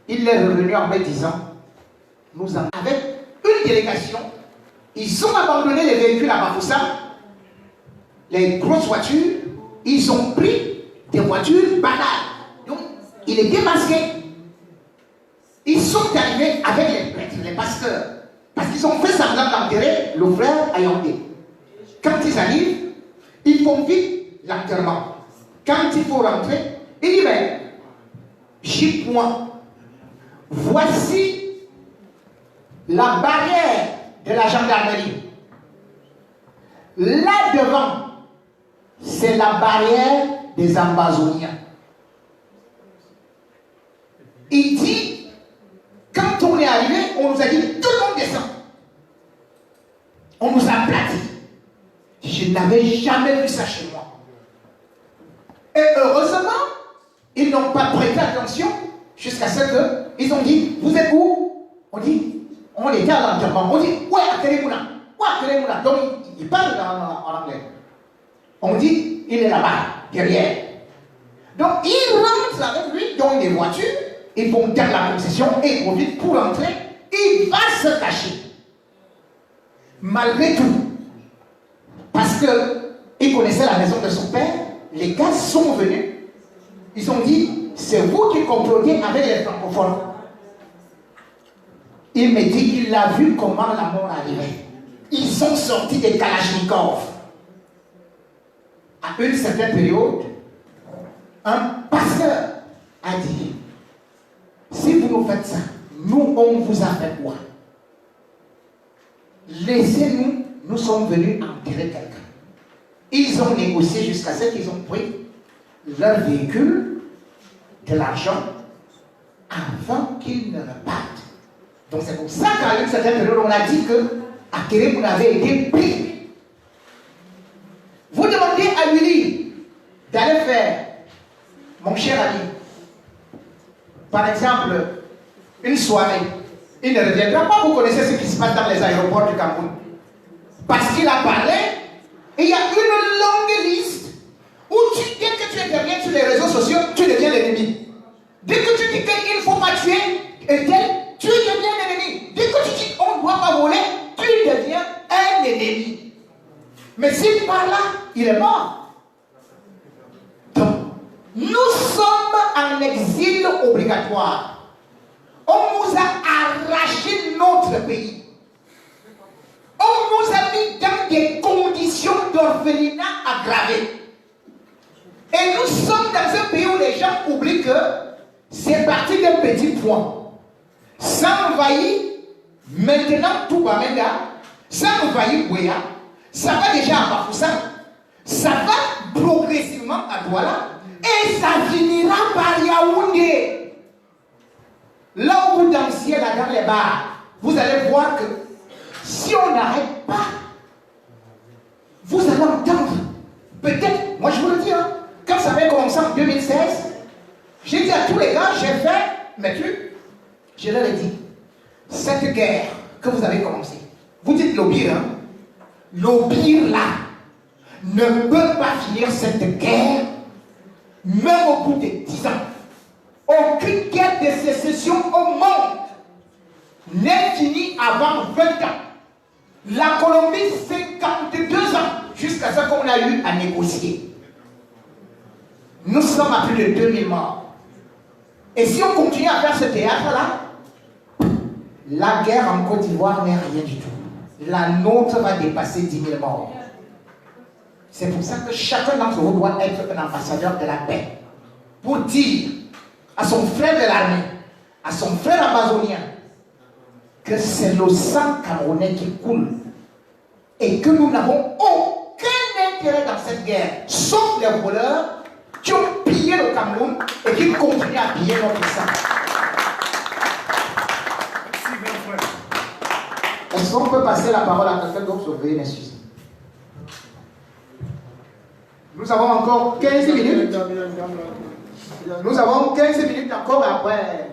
il est revenu en me disant, nous avons avec une délégation, ils ont abandonné les véhicules à Bafoussa, les grosses voitures, ils ont pris des voitures banales. Donc, il était masqué. Ils sont arrivés avec les prêtres, les pasteurs, parce qu'ils ont fait semblant d'enterrer le frère à Yaoundé. Quand ils arrivent, ils font vite l'enterrement. Quand il faut rentrer, il dit, mais, j'y point. Voici la barrière de la gendarmerie. Là devant, c'est la barrière des Ambazoniens. Il dit, quand on est arrivé, on nous a dit, tout le monde descend. On nous a aplati. Je n'avais jamais vu ça chez moi. Et heureusement, ils n'ont pas prêté attention jusqu'à ce qu'ils ont dit, vous êtes où? On dit, on était à l'enterrement. On dit, ouais, Akelemuna. Ouais, Akelemuna. Donc, il parle en anglais. On dit, il est là-bas, derrière. Donc, ils rentrent avec lui dans des voitures. Ils vont dans la concession et ils profitent pour entrer. Il va se cacher. Malgré tout. Parce qu'il connaissait la maison de son père. Les gars sont venus. Ils ont dit, c'est vous qui complotez avec les francophones. Il me dit qu'il a vu comment la mort arrivait. Ils sont sortis des Kalachnikov. À une certaine période, un pasteur a dit, si vous nous faites ça, nous, on vous a fait quoi? Laissez-nous, nous sommes venus enterrer quelqu'un. Ils ont négocié jusqu'à ce qu'ils ont pris leur véhicule, de l'argent, avant qu'ils ne repartent. Donc c'est pour ça qu'à une certaine période, on a dit que Akeremoun avait été pris. Vous demandez à Willy d'aller faire, mon cher ami, par exemple, une soirée. Il ne reviendra pas, vous connaissez ce qui se passe dans les aéroports du Cameroun. Parce qu'il a parlé, et il y a une longue liste où dès que tu interviens sur les réseaux sociaux, tu deviens l'ennemi. Dès que tu dis qu'il ne faut pas tuer tel, tu deviens l'ennemi. Dès que tu dis qu'on ne doit pas voler, tu deviens un ennemi. Mais s'il parle là, il est mort. Donc, nous sommes en exil obligatoire. On nous a arraché notre pays. On nous a mis dans des conditions d'orphelinat aggravées. Et nous sommes dans un pays où les gens oublient que c'est parti d'un petit point. Ça envahit maintenant Toubamenda, ça envahit Bouya, ça va déjà à Bafoussam, ça va progressivement à Douala et ça finira par Yaoundé. Là où vous dansiez là dans les bars, vous allez voir que si on n'arrête pas, vous allez entendre. Peut-être, moi je vous le dis, hein, quand ça avait commencé en 2016, j'ai dit à tous les gars, j'ai fait, mais je leur ai dit, cette guerre que vous avez commencée, vous dites l'Obir, hein, l'Obir là, ne peut pas finir cette guerre, même au bout de 10 ans. Aucune guerre de sécession au monde n'est finie avant 20 ans. La Colombie, 52 ans, jusqu'à ce qu'on a eu à négocier. Nous sommes à plus de 2000 morts. Et si on continue à faire ce théâtre-là, la guerre en Côte d'Ivoire n'est rien du tout. La nôtre va dépasser 10 000 morts. C'est pour ça que chacun d'entre vous doit être un ambassadeur de la paix. Pour dire à son frère de l'armée, à son frère amazonien, que c'est le sang camerounais qui coule et que nous n'avons aucun intérêt dans cette guerre, sauf les voleurs qui ont pillé le Cameroun et qui continuent à piller notre sang. Est-ce qu'on peut passer la parole à quelqu'un d'autre? Veuillez m'excuser. Nous avons encore 15 minutes. Nous avons 15 minutes encore après.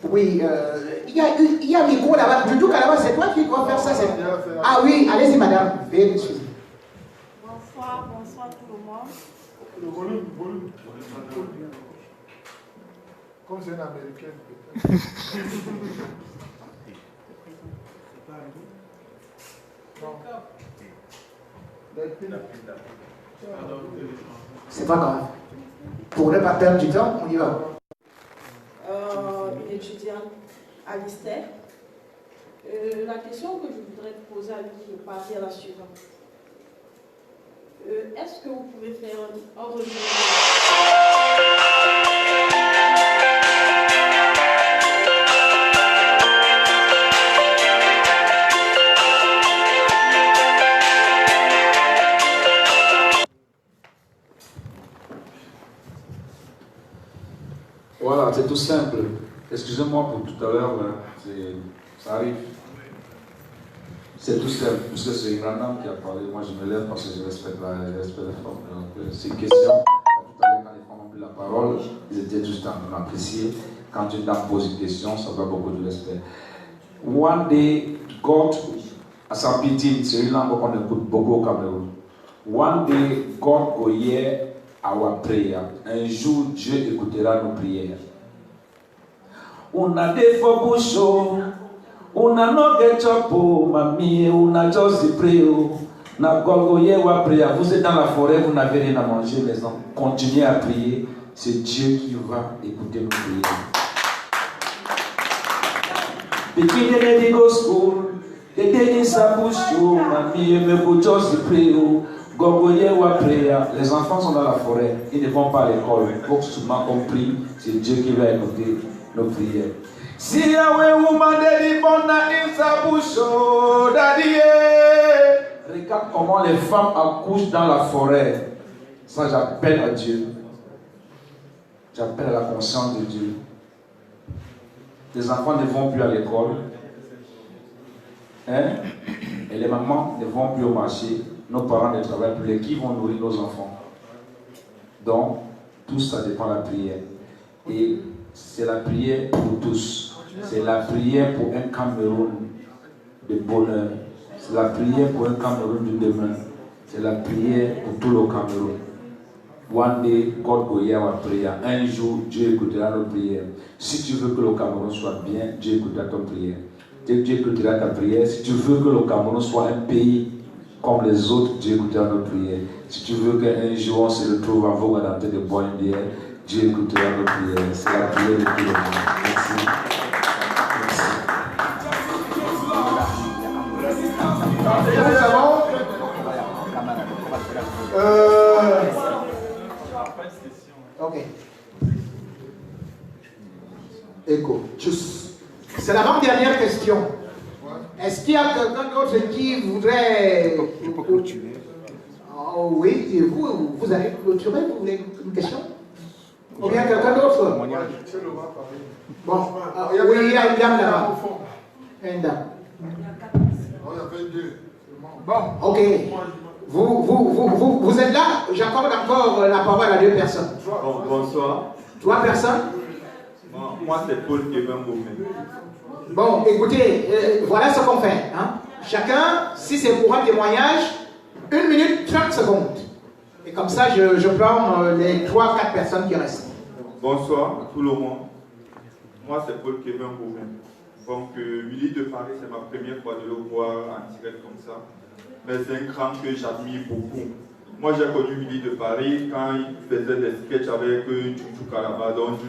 Oui, il y a un micro là-bas. Du tout, là-bas, c'est toi qui dois faire ça. Ah oui, allez-y, madame. Veuillez m'excuser. Bonsoir, bonsoir tout le monde. Le volume. Comme c'est une américaine. C'est pas grave. Pour ne pas perdre du temps, on y va. Une étudiante, Alistair. La question que je voudrais te poser à lui est partie à la suivante. Est-ce que vous pouvez faire un résumé? Voilà, c'est tout simple. Excusez-moi pour tout à l'heure, ça arrive. C'est tout simple, parce que c'est une dame qui a parlé. Moi, je me lève parce que je respecte les femmes. C'est une question. Tout à l'heure, quand les femmes ont pris la parole, ils étaient juste en train d'apprécier. Quand une dame pose une question, ça va beaucoup de respect. One day, God, à Sampitin, c'est une langue qu'on écoute beaucoup au Cameroun. One day, God go hear our prayer. Un jour, Dieu écoutera nos prières. On a des faux bouchons, on a no get up, mamie, on a just pray. Vous êtes dans la forêt, vous n'avez rien à manger, les enfants. Continuez à prier. C'est Dieu qui va écouter nos prières. Les enfants sont dans la forêt, ils ne vont pas à l'école. Il faut souvent qu'on prie, c'est Dieu qui va écouter nos prières. Si Yahweh vous m'a dit bon in sa bouche, regarde comment les femmes accouchent dans la forêt. Ça, j'appelle à Dieu. J'appelle à la conscience de Dieu. Les enfants ne vont plus à l'école. Hein? Et les mamans ne vont plus au marché. Nos parents ne travaillent plus. Qui vont nourrir nos enfants? Donc, tout ça dépend de la prière. Et c'est la prière pour tous. C'est la prière pour un Cameroun de bonheur. C'est la prière pour un Cameroun de demain. C'est la prière pour tout le Cameroun. One day, God will hear our prayer. Un jour, Dieu écoutera nos prières. Si tu veux que le Cameroun soit bien, Dieu écoutera ton prière. Dieu écoutera ta prière. Si tu veux que le Cameroun soit un pays comme les autres, Dieu écoutera nos prières. Si tu veux qu'un jour on se retrouve en vogue à de boire une bière, Dieu écoutera nos prières. C'est la prière de tout le monde. Merci. Ok. Écho. C'est l'avant-dernière question. Est-ce qu'il y a quelqu'un d'autre qui voudrait... Je peux clôturer. Oh, oui, vous allez clôturer, vous voulez une question? Ou bien quelqu'un d'autre? Bon, oui, il y a une dame là-bas. Une dame. Bon, ok. Vous êtes là? J'accorde encore la parole à 2 personnes. Bonsoir. 3 personnes? Moi, c'est Paul Kevin Beaumet. Bon, écoutez, voilà ce qu'on fait. Hein. Chacun, si c'est pour un témoignage, 1 minute 30 secondes. Et comme ça, je prends les 3-4 personnes qui restent. Bonsoir à tout le monde. Moi, c'est Paul Kevin Beaumet. Donc, Willy de Paris, c'est ma première fois de le voir en direct comme ça. Mais c'est un grand que j'admire beaucoup. Moi, j'ai connu Willy de Paris quand il faisait des sketchs avec Juju Kalaba. Donc,